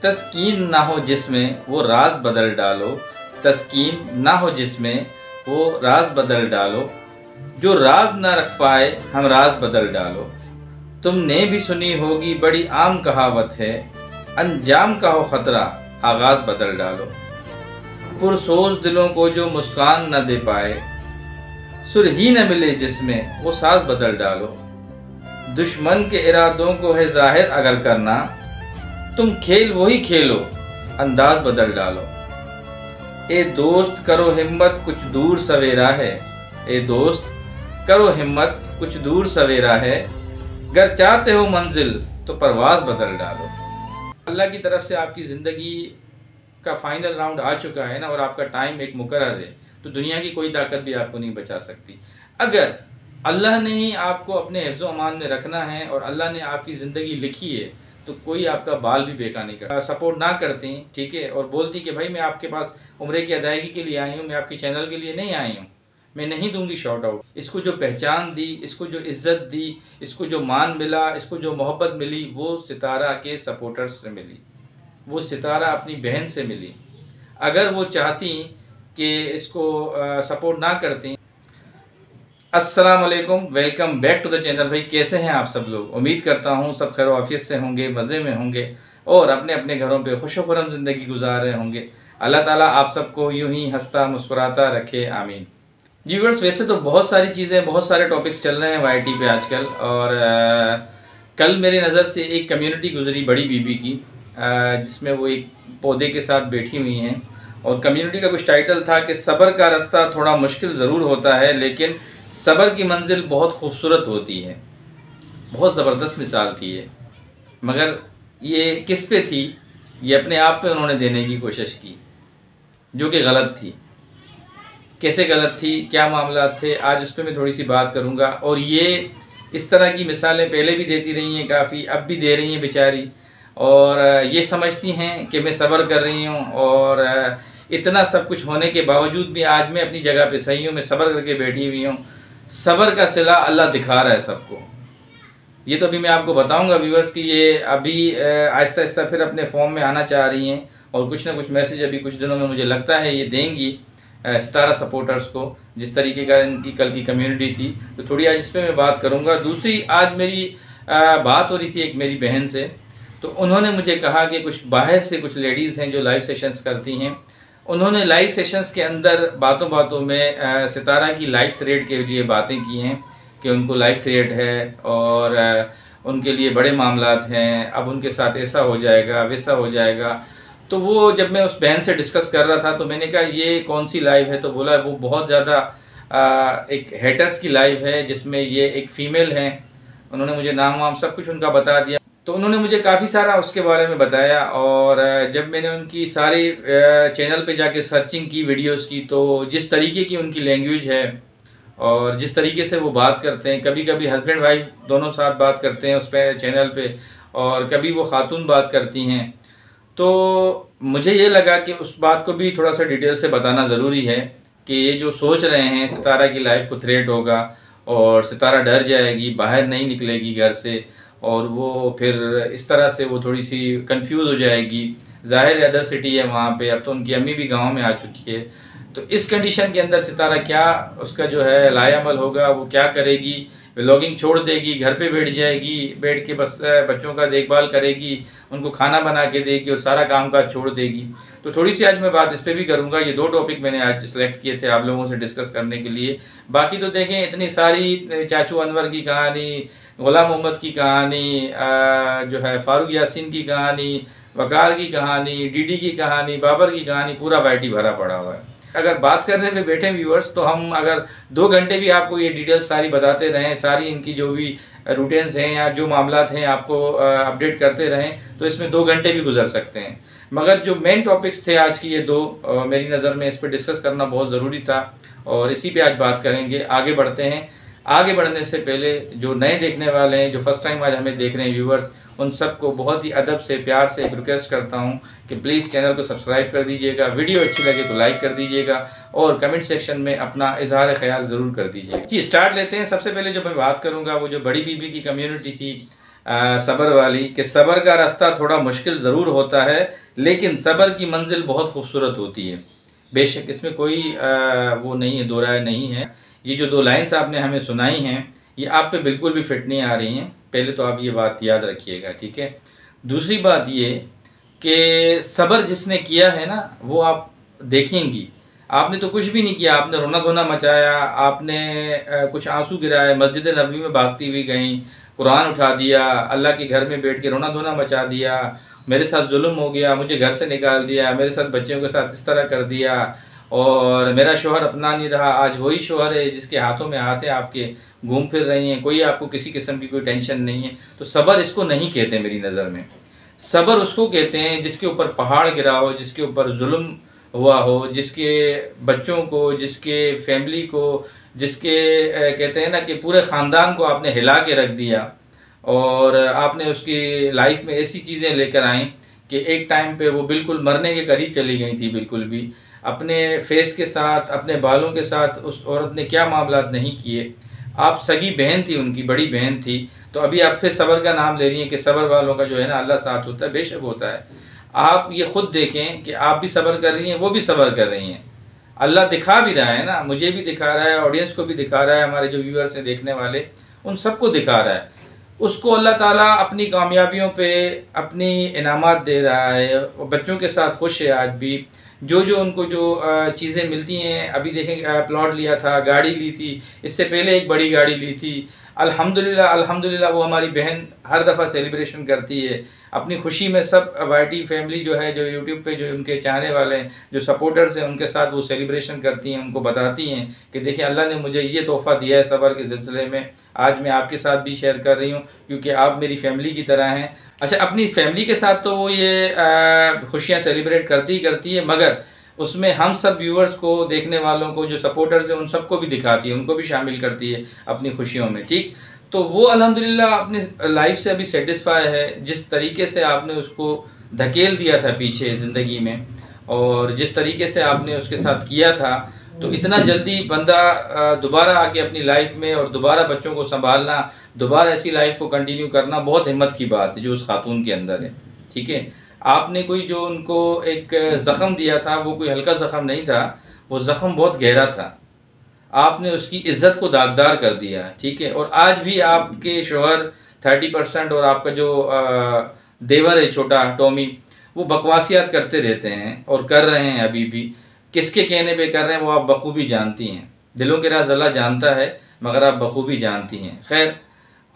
तस्कीन ना हो जिसमें वो राज बदल डालो, तस्कीन ना हो जिसमें वो राज बदल डालो, जो राज ना रख पाए हम राज बदल डालो। तुमने भी सुनी होगी बड़ी आम कहावत है, अंजाम का हो खतरा आगाज बदल डालो। पुरसोच दिलों को जो मुस्कान न दे पाए, सुर ही न मिले जिसमें वो साज बदल डालो। दुश्मन के इरादों को है जाहिर अगर करना, तुम खेल वही खेलो अंदाज बदल डालो। ए दोस्त करो हिम्मत कुछ दूर सवेरा है, ए दोस्त करो हिम्मत कुछ दूर सवेरा है, गर चाहते हो मंजिल तो परवाज बदल डालो। अल्लाह की तरफ से आपकी ज़िंदगी का फाइनल राउंड आ चुका है ना, और आपका टाइम एक मुकर्रर है, तो दुनिया की कोई ताकत भी आपको नहीं बचा सकती। अगर अल्लाह ने ही आपको अपने हिफ्ज़ अमान में रखना है और अल्लाह ने आपकी ज़िंदगी लिखी है, तो कोई आपका बाल भी बेकार नहीं करता। सपोर्ट ना करती, ठीक है, और बोलती कि भाई मैं आपके पास उम्रे की अदायगी के लिए आई हूँ, मैं आपके चैनल के लिए नहीं आई हूँ, मैं नहीं दूंगी शॉर्ट आउट। इसको जो पहचान दी, इसको जो इज्जत दी, इसको जो मान मिला, इसको जो मोहब्बत मिली, वो सितारा के सपोर्टर्स से मिली, वो सितारा अपनी बहन से मिली। अगर वो चाहती कि इसको सपोर्ट ना करती। अस्सलाम वालेकुम, welcome back to the channel. भाई कैसे हैं आप सब लोग? उम्मीद करता हूँ सब खैर आफियत से होंगे, मज़े में होंगे और अपने अपने घरों पे खुशो-खुर्रम ज़िंदगी गुजार रहे होंगे। अल्लाह ताला आप सबको यूं ही हंसता मुस्कुराता रखे, आमीन। जी व्यूअर्स, वैसे तो बहुत सारी चीज़ें, बहुत सारे टॉपिक्स चल रहे हैं वाईटी पे आजकल, और कल मेरी नज़र से एक कम्युनिटी गुजरी बड़ी बीबी की, जिसमें वो एक पौधे के साथ बैठी हुई हैं, और कम्युनिटी का कुछ टाइटल था कि सब्र का रास्ता थोड़ा मुश्किल ज़रूर होता है, लेकिन सब्र की मंजिल बहुत खूबसूरत होती है। बहुत ज़बरदस्त मिसाल थी ये, मगर ये किस पे थी? ये अपने आप पे उन्होंने देने की कोशिश की, जो कि गलत थी। कैसे गलत थी, क्या मामला थे, आज उस पर मैं थोड़ी सी बात करूँगा। और ये इस तरह की मिसालें पहले भी देती रही हैं काफ़ी, अब भी दे रही हैं बेचारी, और ये समझती हैं कि मैं सब्र कर रही हूँ, और इतना सब कुछ होने के बावजूद भी आज मैं अपनी जगह पे सही हूँ, मैं सब्र करके बैठी हुई हूँ। सब्र का सिला अल्लाह दिखा रहा है सबको। ये तो अभी मैं आपको बताऊंगा व्यूअर्स कि ये अभी आहिस्ता आहिस्ता फिर अपने फॉर्म में आना चाह रही हैं, और कुछ ना कुछ मैसेज अभी कुछ दिनों में मुझे लगता है ये देंगी सितारा सपोर्टर्स को, जिस तरीके का इनकी कल की कम्युनिटी थी। तो थोड़ी आज इस पर मैं बात करूंगा। दूसरी, आज मेरी बात हो रही थी एक मेरी बहन से, तो उन्होंने मुझे कहा कि कुछ बाहर से कुछ लेडीज़ हैं जो लाइव सेशंस करती हैं, उन्होंने लाइव सेशंस के अंदर बातों बातों में सितारा की लाइफ थ्रेड के लिए बातें की हैं कि उनको लाइफ थ्रेड है और उनके लिए बड़े मामलात हैं, अब उनके साथ ऐसा हो जाएगा वैसा हो जाएगा। तो वो जब मैं उस बहन से डिस्कस कर रहा था तो मैंने कहा ये कौन सी लाइव है? तो बोला वो बहुत ज़्यादा एक हेटर्स की लाइव है, जिसमें ये एक फ़ीमेल हैं। उन्होंने मुझे नाम वाम सब कुछ उनका बता दिया, तो उन्होंने मुझे काफ़ी सारा उसके बारे में बताया। और जब मैंने उनकी सारी चैनल पे जाके सर्चिंग की वीडियोस की, तो जिस तरीके की उनकी लैंग्वेज है और जिस तरीके से वो बात करते हैं, कभी कभी हस्बैंड वाइफ दोनों साथ बात करते हैं उस पर चैनल पे, और कभी वो खातून बात करती हैं, तो मुझे ये लगा कि उस बात को भी थोड़ा सा डिटेल से बताना ज़रूरी है कि ये जो सोच रहे हैं सितारा की लाइफ को थ्रेट होगा और सितारा डर जाएगी, बाहर नहीं निकलेगी घर से, और वो फिर इस तरह से वो थोड़ी सी कंफ्यूज हो जाएगी। ज़ाहिर अदर सिटी है वहाँ पे, अब तो उनकी अम्मी भी गांव में आ चुकी है, तो इस कंडीशन के अंदर सितारा क्या उसका जो है लायामल होगा, वो क्या करेगी? व्लॉगिंग छोड़ देगी, घर पे बैठ जाएगी, बैठ के बस बच्चों का देखभाल करेगी, उनको खाना बना के देगी और सारा काम काज छोड़ देगी। तो थोड़ी सी आज मैं बात इस पर भी करूँगा। ये दो टॉपिक मैंने आज सिलेक्ट किए थे आप लोगों से डिस्कस करने के लिए। बाकी तो देखें इतनी सारी चाचू अनवर की कहानी, गुलाम मोहम्मद की कहानी, जो है फारूक यासीन की कहानी, वकार की कहानी, डीडी की कहानी, बाबर की कहानी, पूरा वाईटी भरा पड़ा हुआ है। अगर बात करने में बैठे व्यूअर्स तो हम अगर 2 घंटे भी आपको ये डिटेल्स सारी बताते रहें, सारी इनकी जो भी रूटीन्स हैं या जो मामलात हैं आपको अपडेट करते रहें, तो इसमें 2 घंटे भी गुजर सकते हैं। मगर जो मेन टॉपिक्स थे आज की ये 2, मेरी नज़र में इस पर डिस्कस करना बहुत ज़रूरी था, और इसी पे आज बात करेंगे। आगे बढ़ते हैं। आगे बढ़ने से पहले जो नए देखने वाले हैं, जो फर्स्ट टाइम आज हमें देख रहे हैं व्यूअर्स, उन सबको बहुत ही अदब से प्यार से एक रिक्वेस्ट करता हूं कि प्लीज़ चैनल को सब्सक्राइब कर दीजिएगा, वीडियो अच्छी लगे तो लाइक कर दीजिएगा, और कमेंट सेक्शन में अपना इजहार ख्याल ज़रूर कर दीजिएगा। जी स्टार्ट लेते हैं। सबसे पहले जो मैं बात करूंगा वो जो बड़ी बीबी की कम्युनिटी थी, सब्र वाली, कि सब्र का रास्ता थोड़ा मुश्किल ज़रूर होता है लेकिन सब्र की मंजिल बहुत खूबसूरत होती है। बेशक इसमें कोई वो नहीं है, दो राय नहीं है। ये जो 2 लाइन्स आपने हमें सुनाई हैं ये आप पे बिल्कुल भी फिट नहीं आ रही हैं। पहले तो आप ये बात याद रखिएगा, ठीक है। दूसरी बात ये कि सब्र जिसने किया है ना वो आप देखेंगी, आपने तो कुछ भी नहीं किया, आपने रोना धोना मचाया, आपने कुछ आंसू गिराए, मस्जिद नबवी में भागती हुई गई, कुरान उठा दिया, अल्लाह के घर में बैठ के रोना धोना मचा दिया, मेरे साथ जुल्म हो गया, मुझे घर से निकाल दिया, मेरे साथ बच्चों के साथ इस तरह कर दिया और मेरा शोहर अपना नहीं रहा। आज वही शोहर है जिसके हाथों में हाथ है आपके, घूम फिर रही हैं, कोई आपको किसी किस्म की कोई टेंशन नहीं है। तो सब्र इसको नहीं कहते मेरी नज़र में। सब्र उसको कहते हैं जिसके ऊपर पहाड़ गिरा हो, जिसके ऊपर जुल्म हुआ हो, जिसके बच्चों को, जिसके फैमिली को, जिसके कहते हैं ना कि पूरे ख़ानदान को आपने हिला के रख दिया और आपने उसकी लाइफ में ऐसी चीज़ें लेकर आई कि एक टाइम पे वो बिल्कुल मरने के करीब चली गई थी। बिल्कुल भी अपने फेस के साथ, अपने बालों के साथ उस औरत ने क्या मामलात नहीं किए। आप सगी बहन थी, उनकी बड़ी बहन थी, तो अभी आप फिर सब्र का नाम ले रही हैं कि सब्र वालों का जो है ना अल्लाह साथ होता है। बेशक होता है। आप ये खुद देखें कि आप भी सब्र कर रही हैं, वो भी सब्र कर रही हैं। अल्लाह दिखा भी रहा है ना, मुझे भी दिखा रहा है, ऑडियंस को भी दिखा रहा है, हमारे जो व्यूअर्स हैं देखने वाले उन सबको दिखा रहा है। उसको अल्लाह ताला अपनी कामयाबियों पे अपनी इनामात दे रहा है और बच्चों के साथ खुश है। आज भी जो उनको जो चीज़ें मिलती हैं, अभी देखें प्लॉट लिया था, गाड़ी ली थी, इससे पहले एक बड़ी गाड़ी ली थी। अल्हम्दुलिल्लाह अल्हम्दुलिल्लाह वो हमारी बहन हर दफ़ा सेलिब्रेशन करती है अपनी खुशी में। सब वाईटी फैमिली जो है, जो यूट्यूब पे जो उनके चाहने वाले हैं, जो सपोर्टर्स हैं, उनके साथ वो सेलिब्रेशन करती हैं, उनको बताती हैं कि देखिए अल्लाह ने मुझे ये तोहफ़ा दिया है सब्र के सिलसिले में। आज मैं आपके साथ भी शेयर कर रही हूँ क्योंकि आप मेरी फैमिली की तरह हैं। अच्छा, अपनी फैमिली के साथ तो वो ये खुशियाँ सेलिब्रेट करती ही करती है, मगर उसमें हम सब व्यूअर्स को, देखने वालों को, जो सपोर्टर्स हैं, उन सबको भी दिखाती है, उनको भी शामिल करती है अपनी खुशियों में, ठीक। तो वो अल्हम्दुलिल्लाह अपनी लाइफ से अभी सेटिस्फाई है। जिस तरीके से आपने उसको धकेल दिया था पीछे ज़िंदगी में और जिस तरीके से आपने उसके साथ किया था, तो इतना जल्दी बंदा दोबारा आके अपनी लाइफ में और दोबारा बच्चों को संभालना, दोबारा ऐसी लाइफ को कंटिन्यू करना बहुत हिम्मत की बात है जो उस खातून के अंदर है, ठीक है। आपने कोई जो उनको एक ज़ख़म दिया था वो कोई हल्का ज़ख़म नहीं था, वो ज़ख़म बहुत गहरा था। आपने उसकी इज्जत को दागदार कर दिया, ठीक है। और आज भी आपके शोहर 30% और आपका जो देवर है छोटा टॉमी, वो बकवासियात करते रहते हैं और कर रहे हैं अभी भी। किसके कहने पे कर रहे हैं वो आप बखूबी जानती हैं। दिलों के राज अल्लाह जानता है, मगर आप बखूबी जानती हैं। खैर,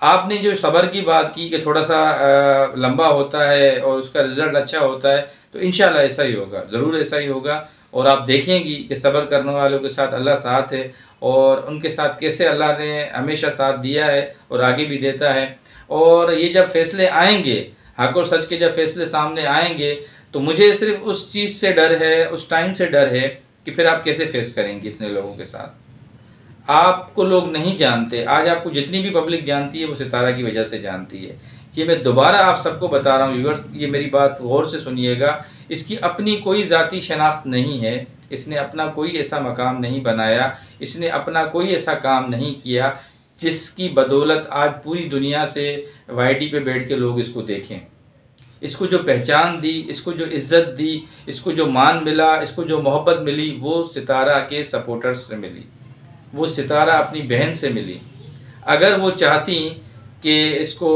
आपने जो सब्र की बात की कि थोड़ा सा लंबा होता है और उसका रिजल्ट अच्छा होता है, तो इंशाल्लाह ऐसा ही होगा, ज़रूर ऐसा ही होगा। और आप देखेंगी कि सब्र करने वालों के साथ अल्लाह साथ है और उनके साथ कैसे अल्लाह ने हमेशा साथ दिया है और आगे भी देता है। और ये जब फैसले आएंगे, हक और सच के जब फैसले सामने आएंगे, तो मुझे सिर्फ उस चीज़ से डर है, उस टाइम से डर है कि फिर आप कैसे फेस करेंगे इतने लोगों के साथ। आपको लोग नहीं जानते। आज आपको जितनी भी पब्लिक जानती है वो सितारा की वजह से जानती है। ये मैं दोबारा आप सबको बता रहा हूँ व्यूअर्स, ये मेरी बात गौर से सुनिएगा। इसकी अपनी कोई ज़ाती शनाख्त नहीं है, इसने अपना कोई ऐसा मकाम नहीं बनाया, इसने अपना कोई ऐसा काम नहीं किया जिसकी बदौलत आज पूरी दुनिया से वाईटी पे बैठ के लोग इसको देखें। इसको जो पहचान दी, इसको जो इज़्ज़त दी, इसको जो मान मिला, इसको जो मोहब्बत मिली, वो सितारा के सपोर्टर्स से मिली, वो सितारा अपनी बहन से मिली। अगर वो चाहती कि इसको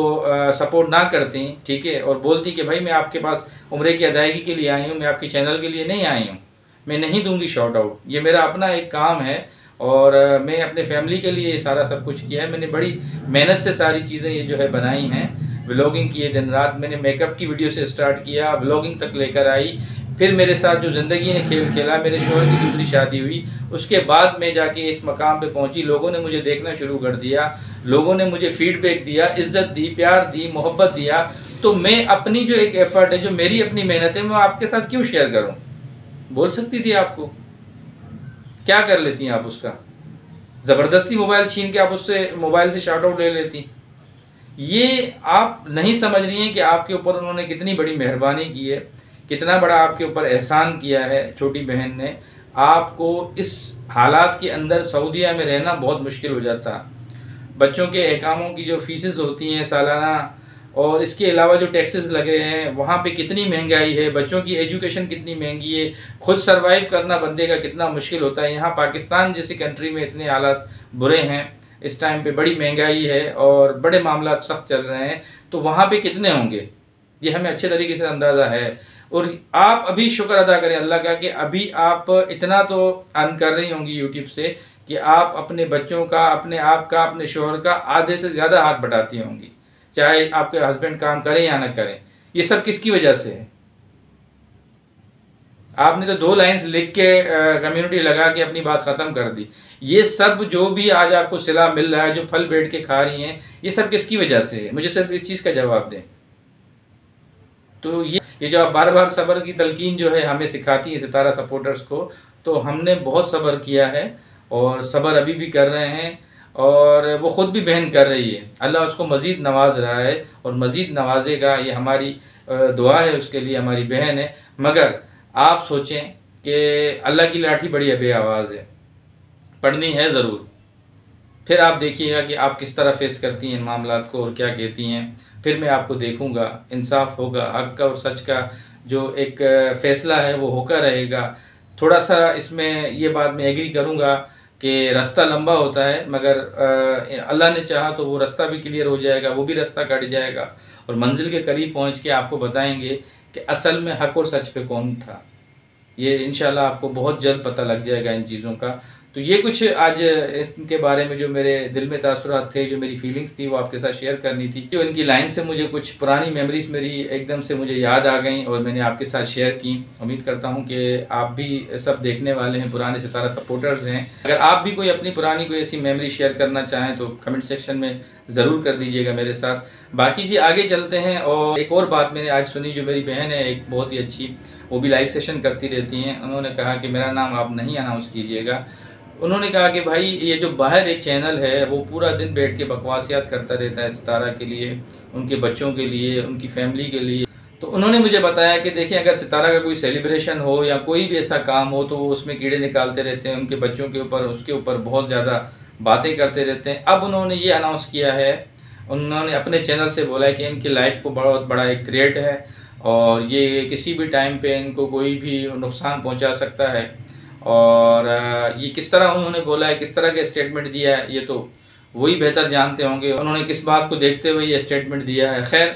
सपोर्ट ना करती, ठीक है, और बोलती कि भाई मैं आपके पास उम्रे की अदायगी के लिए आई हूँ, मैं आपके चैनल के लिए नहीं आई हूँ, मैं नहीं दूंगी शॉर्ट आउट, ये मेरा अपना एक काम है और मैं अपने फैमिली के लिए सारा सब कुछ किया है, मैंने बड़ी मेहनत से सारी चीज़ें ये जो है बनाई हैं, व्लॉगिंग की है दिन रात, मैंने मेकअप की वीडियो से स्टार्ट किया, व्लॉगिंग तक लेकर आई, फिर मेरे साथ जो ज़िंदगी ने खेल खेला, मेरे शोहर की दूसरी शादी हुई, उसके बाद मैं जाके इस मकाम पे पहुंची, लोगों ने मुझे देखना शुरू कर दिया, लोगों ने मुझे फीडबैक दिया, इज़्ज़त दी, प्यार दी, मोहब्बत दिया। तो मैं अपनी जो एक एफर्ट है, जो मेरी अपनी मेहनत है, मैं आपके साथ क्यों शेयर करूँ? बोल सकती थी आपको, क्या कर लेती आप उसका? ज़बरदस्ती मोबाइल छीन के आप उससे मोबाइल से शॉर्ट आउट ले लेती। ये आप नहीं समझ रही हैं कि आपके ऊपर उन्होंने कितनी बड़ी मेहरबानी की है, कितना बड़ा आपके ऊपर एहसान किया है। छोटी बहन ने आपको इस हालात के अंदर सऊदीया में रहना बहुत मुश्किल हो जाता। बच्चों के एहकामों की जो फीसेस होती हैं सालाना, और इसके अलावा जो टैक्सेस लगे हैं, वहाँ पे कितनी महंगाई है, बच्चों की एजुकेशन कितनी महंगी है, खुद सरवाइव करना बंदे का कितना मुश्किल होता है। यहाँ पाकिस्तान जैसी कंट्री में इतने हालात बुरे हैं, इस टाइम पे बड़ी महंगाई है और बड़े मामला सख्त चल रहे हैं, तो वहाँ पे कितने होंगे ये हमें अच्छे तरीके से अंदाज़ा है। और आप अभी शुक्र अदा करें अल्लाह का कि अभी आप इतना तो अर्न कर रही होंगी यूट्यूब से कि आप अपने बच्चों का, अपने आप का, अपने शोहर का आधे से ज़्यादा हाथ बटाती होंगी, चाहे आपके हस्बैंड काम करें या ना करें। ये सब किसकी वजह से है? आपने तो 2 लाइन्स लिख के कम्युनिटी लगा के अपनी बात ख़त्म कर दी। ये सब जो भी आज आपको सिला मिल रहा है, जो फल बैठ के खा रही हैं, ये सब किसकी वजह से है? मुझे सिर्फ इस चीज़ का जवाब दें। तो ये जो आप बार बार सब्र की तलकीन जो है हमें सिखाती है सितारा सपोर्टर्स को, तो हमने बहुत सब्र किया है और सब्र अभी भी कर रहे हैं, और वो ख़ुद भी बहन कर रही है। अल्लाह उसको मज़ीद नवाज रहा है और मज़ीद नवाजेगा, ये हमारी दुआ है उसके लिए, हमारी बहन है। मगर आप सोचें कि अल्लाह की लाठी बड़ी अबे आवाज़ है, पढ़नी है ज़रूर। फिर आप देखिएगा कि आप किस तरह फेस करती हैं इन मामलात को और क्या कहती हैं। फिर मैं आपको देखूंगा, इंसाफ होगा, हक़ का और सच का जो एक फ़ैसला है वो होकर रहेगा। थोड़ा सा इसमें ये बात मैं एग्री करूंगा कि रास्ता लंबा होता है, मगर अल्लाह ने चाहा तो वो रास्ता भी क्लियर हो जाएगा, वो भी रास्ता कट जाएगा और मंजिल के करीब पहुंच के आपको बताएंगे कि असल में हक़ और सच पे कौन था। ये इंशाल्लाह आपको बहुत जल्द पता लग जाएगा इन चीज़ों का। तो ये कुछ आज इसके बारे में जो मेरे दिल में तासुरात थे, जो मेरी फीलिंग्स थी, वो आपके साथ शेयर करनी थी। जो इनकी लाइन से मुझे कुछ पुरानी मेमोरीज मेरी एकदम से मुझे याद आ गई और मैंने आपके साथ शेयर की। उम्मीद करता हूँ कि आप भी सब देखने वाले हैं, पुराने सितारा सपोर्टर्स हैं। अगर आप भी कोई अपनी पुरानी कोई ऐसी मेमोरी शेयर करना चाहें तो कमेंट सेक्शन में ज़रूर कर दीजिएगा मेरे साथ। बाकी जी आगे चलते हैं। और एक और बात मैंने आज सुनी, जो मेरी बहन है एक बहुत ही अच्छी, वो भी लाइव सेशन करती रहती हैं। उन्होंने कहा कि मेरा नाम आप नहीं अनाउंस कीजिएगा। उन्होंने कहा कि भाई ये जो बाहर एक चैनल है वो पूरा दिन बैठ के बकवासियात करता रहता है सितारा के लिए, उनके बच्चों के लिए, उनकी फैमिली के लिए। तो उन्होंने मुझे बताया कि देखिए अगर सितारा का कोई सेलिब्रेशन हो या कोई भी ऐसा काम हो तो वो उसमें कीड़े निकालते रहते हैं, उनके बच्चों के ऊपर, उसके ऊपर बहुत ज़्यादा बातें करते रहते हैं। अब उन्होंने ये अनाउंस किया है, उन्होंने अपने चैनल से बोला है कि इनकी लाइफ को बहुत बड़ा एक थ्रेट है और ये किसी भी टाइम पे इनको कोई भी नुकसान पहुंचा सकता है। और ये किस तरह उन्होंने बोला है, किस तरह का स्टेटमेंट दिया है, ये तो वही बेहतर जानते होंगे उन्होंने किस बात को देखते हुए ये स्टेटमेंट दिया है। खैर,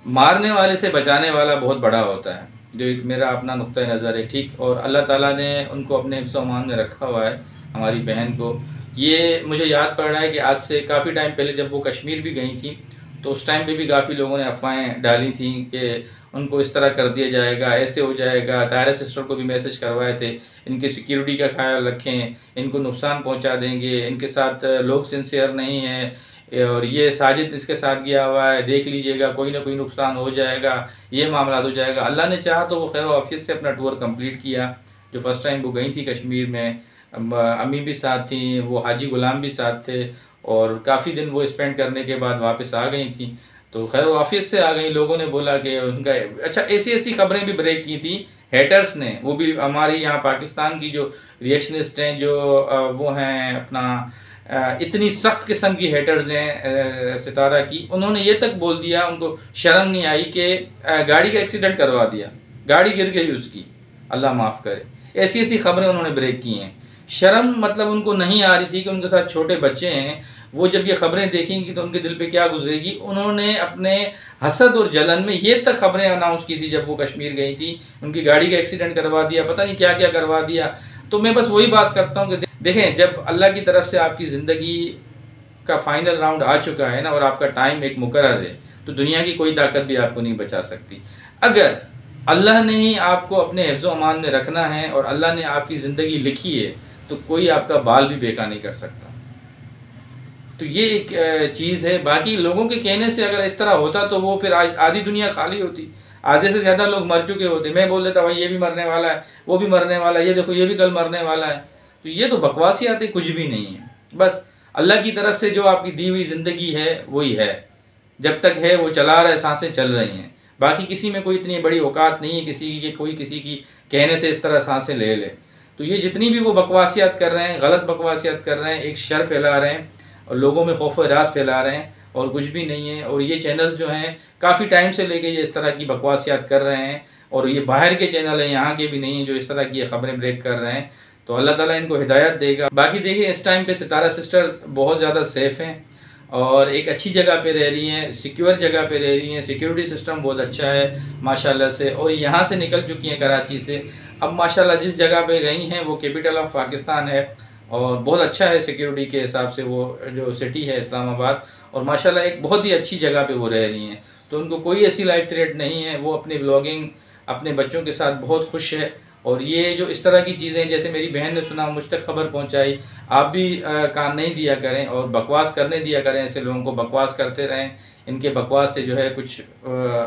मारने वाले से बचाने वाला बहुत बड़ा होता है, जो एक मेरा अपना नुक्ता नज़र है, ठीक। और अल्लाह ताला ने उनको अपने हिफ्ज़-ओ-अमान में रखा हुआ है, हमारी बहन को। ये मुझे याद पड़ रहा है कि आज से काफ़ी टाइम पहले जब वो कश्मीर भी गई थी तो उस टाइम पे भी काफ़ी लोगों ने अफवाहें डाली थी कि उनको इस तरह कर दिया जाएगा, ऐसे हो जाएगा। तायरा सिस्टर को भी मैसेज करवाए थे, इनकी सिक्योरिटी का ख्याल रखें, इनको नुकसान पहुंचा देंगे, इनके साथ लोग सिंसियर नहीं हैं और ये साजिद इसके साथ गया हुआ है, देख लीजिएगा कोई ना कोई नुकसान हो जाएगा, ये मामला हो जाएगा। अल्लाह ने चाहा तो वो खैर ऑफिस से अपना टूर कंप्लीट किया। जो फर्स्ट टाइम वो गई थी कश्मीर में, अम्मी भी साथ थी, वो हाजी गुलाम भी साथ थे और काफ़ी दिन वो स्पेंड करने के बाद वापस आ गई थी। तो खैर वो ऑफिस से आ गई, लोगों ने बोला कि उनका अच्छा, ऐसी ऐसी खबरें भी ब्रेक की थी हेटर्स ने, वो भी हमारी यहाँ पाकिस्तान की जो रिएक्शनिस्ट हैं, जो वो हैं अपना इतनी सख्त किस्म की हेटर्स हैं सितारा की। उन्होंने ये तक बोल दिया, उनको शर्म नहीं आई कि गाड़ी का एक्सीडेंट करवा दिया, गाड़ी गिर गई उसकी, अल्लाह माफ़ करे। ऐसी ऐसी खबरें उन्होंने ब्रेक की हैं। शर्म मतलब उनको नहीं आ रही थी कि उनके साथ छोटे बच्चे हैं, वो जब ये खबरें देखेंगी तो उनके दिल पे क्या गुजरेगी। उन्होंने अपने हसद और जलन में ये तक खबरें अनाउंस की थी जब वो कश्मीर गई थी, उनकी गाड़ी का एक्सीडेंट करवा दिया, पता नहीं क्या क्या करवा दिया। तो मैं बस वही बात करता हूँ कि देखें, जब अल्लाह की तरफ से आपकी ज़िंदगी का फाइनल राउंड आ चुका है ना और आपका टाइम एक मुकर्रर है, तो दुनिया की कोई ताकत भी आपको नहीं बचा सकती। अगर अल्लाह ने ही आपको अपने हिफ्ज़-ओ-अमान में रखना है और अल्लाह ने आपकी ज़िंदगी लिखी है तो कोई आपका बाल भी बेका नहीं कर सकता। तो ये एक चीज़ है। बाकी लोगों के कहने से अगर इस तरह होता तो वो फिर आधी दुनिया खाली होती, आधे से ज़्यादा लोग मर चुके होते। मैं बोल देता भाई ये भी मरने वाला है, वो भी मरने वाला है, ये देखो ये भी कल मरने वाला है। तो ये तो बकवासियात कुछ भी नहीं है। बस अल्लाह की तरफ से जो आपकी दी हुई ज़िंदगी है वही है, जब तक है वो चला रहा है, सांसें चल रही हैं। बाकी किसी में कोई इतनी बड़ी औकात नहीं है किसी की कोई किसी की कहने से इस तरह सांसें ले ले। तो ये जितनी भी वो बकवासियात कर रहे हैं, गलत बकवासियात कर रहे हैं, एक शर फैला रहे हैं और लोगों में खौफ व रास फैला रहे हैं, और कुछ भी नहीं है। और ये चैनल्स जो हैं काफ़ी टाइम से लेके ये इस तरह की बकवासियात कर रहे हैं, और ये बाहर के चैनल हैं, यहाँ के भी नहीं हैं, जो इस तरह की खबरें ब्रेक कर रहे हैं। तो अल्लाह ताला इनको हिदायत देगा। बाकी देखिए इस टाइम पे सितारा सिस्टर बहुत ज़्यादा सेफ हैं और एक अच्छी जगह पे रह रही हैं, सिक्योर जगह पे रह रही हैं, सिक्योरिटी सिस्टम बहुत अच्छा है माशाल्लाह से। और यहाँ से निकल चुकी हैं कराची से, अब माशाल्लाह जिस जगह पे गई हैं वो कैपिटल ऑफ पाकिस्तान है और बहुत अच्छा है सिक्योरिटी के हिसाब से वो जो सिटी है इस्लामाबाद, और माशाल्लाह एक बहुत ही अच्छी जगह पे वो रह रही हैं। तो उनको कोई ऐसी लाइफ थ्रेट नहीं है, वो अपनी ब्लॉगिंग अपने बच्चों के साथ बहुत खुश है। और ये जो इस तरह की चीज़ें, जैसे मेरी बहन ने सुना मुझ तक खबर पहुंचाई, आप भी कान नहीं दिया करें और बकवास करने दिया करें, ऐसे लोगों को बकवास करते रहें। इनके बकवास से जो है कुछ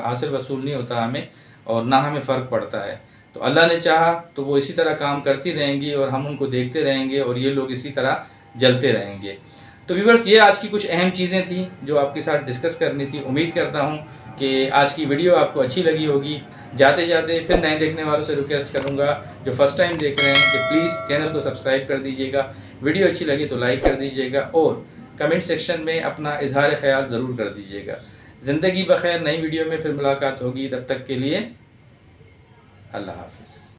हासिल वसूल नहीं होता हमें, और ना हमें फ़र्क पड़ता है। तो अल्लाह ने चाहा तो वो इसी तरह काम करती रहेंगी और हम उनको देखते रहेंगे और ये लोग इसी तरह जलते रहेंगे। तो व्यूअर्स, ये आज की कुछ अहम चीज़ें थी जो आपके साथ डिस्कस करनी थी। उम्मीद करता हूँ कि आज की वीडियो आपको अच्छी लगी होगी। जाते जाते फिर नए देखने वालों से रिक्वेस्ट करूँगा जो फर्स्ट टाइम देख रहे हैं कि प्लीज़ चैनल को सब्सक्राइब कर दीजिएगा, वीडियो अच्छी लगी तो लाइक कर दीजिएगा और कमेंट सेक्शन में अपना इजहार ख्याल ज़रूर कर दीजिएगा। ज़िंदगी बखैर, नई वीडियो में फिर मुलाकात होगी, तब तक के लिए अल्लाह हाफ़िज़।